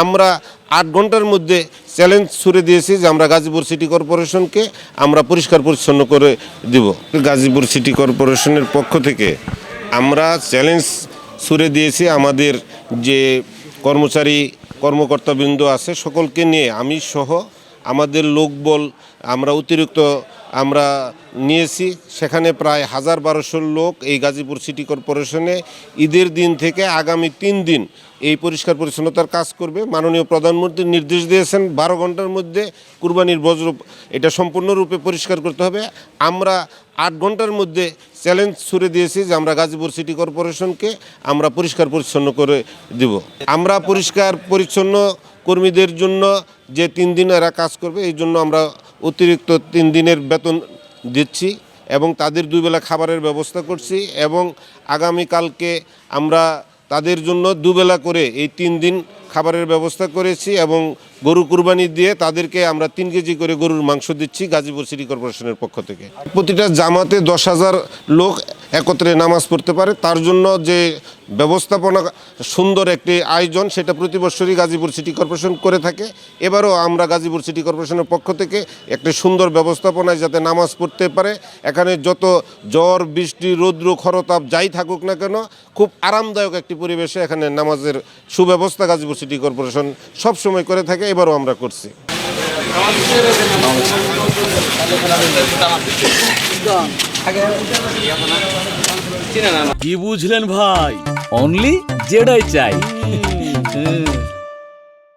আমরা 8 ঘন্টার মধ্যে চ্যালেঞ্জ ছুড়ে দিয়েছি যে আমরা গাজীপুর সিটি কর্পোরেশনকে আমরা পরিষ্কার পরিচ্ছন্ন করে দিব। গাজীপুর সিটি কর্পোরেশনের পক্ষ থেকে আমরা চ্যালেঞ্জ ছুড়ে দিয়েছি আমাদের যে কর্মকর্তাবৃন্দ আছে সকলকে নিয়ে, আমি সহ আমাদের লোকবল আমরা অতিরিক্ত আমরা নিয়েছি। সেখানে প্রায় 1000-1200 লোক এই গাজীপুর সিটি কর্পোরেশনে ঈদের দিন থেকে আগামী 3 দিন এই পরিষ্কার পরিচ্ছন্নতার কাজ করবে। মাননীয় প্রধানমন্ত্রী নির্দেশ দিয়েছেন 12 ঘন্টার মধ্যে কুরবানির বজ্র এটা সম্পূর্ণরূপে পরিষ্কার করতে হবে। আমরা 8 ঘন্টার মধ্যে চ্যালেঞ্জ ছুড়ে দিয়েছি যে আমরা গাজীপুর সিটি কর্পোরেশনকে আমরা পরিষ্কার পরিচ্ছন্ন করে দিব। আমরা পরিষ্কার পরিচ্ছন্ন কর্মীদের জন্য যে 3 দিন এরা কাজ করবে এই জন্য আমরা অতিরিক্ত 3 দিনের বেতন দিচ্ছি এবং তাদের 2 বেলা খাবারের ব্যবস্থা করছি এবং আগামীকালকে আমরা তাদের জন্য 2 বেলা করে এই 3 দিন খাবারের ব্যবস্থা করেছি এবং গরু কুরবানি দিয়ে তাদেরকে আমরা 3 কেজি করে গরুর মাংস দিচ্ছি গাজীপুর সিটি কর্পোরেশনের পক্ষ থেকে। প্রতিটা জামাতে 10,000 লোক একত্রে নামাজ পড়তে পারে, তার জন্য যে ব্যবস্থাপনা সুন্দর একটি আয়োজন সেটা প্রতি বছরই গাজীপুর সিটি কর্পোরেশন করে থাকে। এবারও আমরা গাজীপুর সিটি কর্পোরেশনের পক্ষ থেকে একটি সুন্দর ব্যবস্থাপনায় যাতে নামাজ পড়তে পারে, এখানে যত ঝড় বৃষ্টি রৌদ্র খরতাপ যাই থাকুক না কেন খুব আরামদায়ক একটি পরিবেশে এখানে নামাজের সুব্যবস্থা গাজীপুর সিটি কর্পোরেশন সবসময় করে থাকে, এবারও আমরা করছি। কি বুঝলেন ভাই? অনলি যেটাই চাই।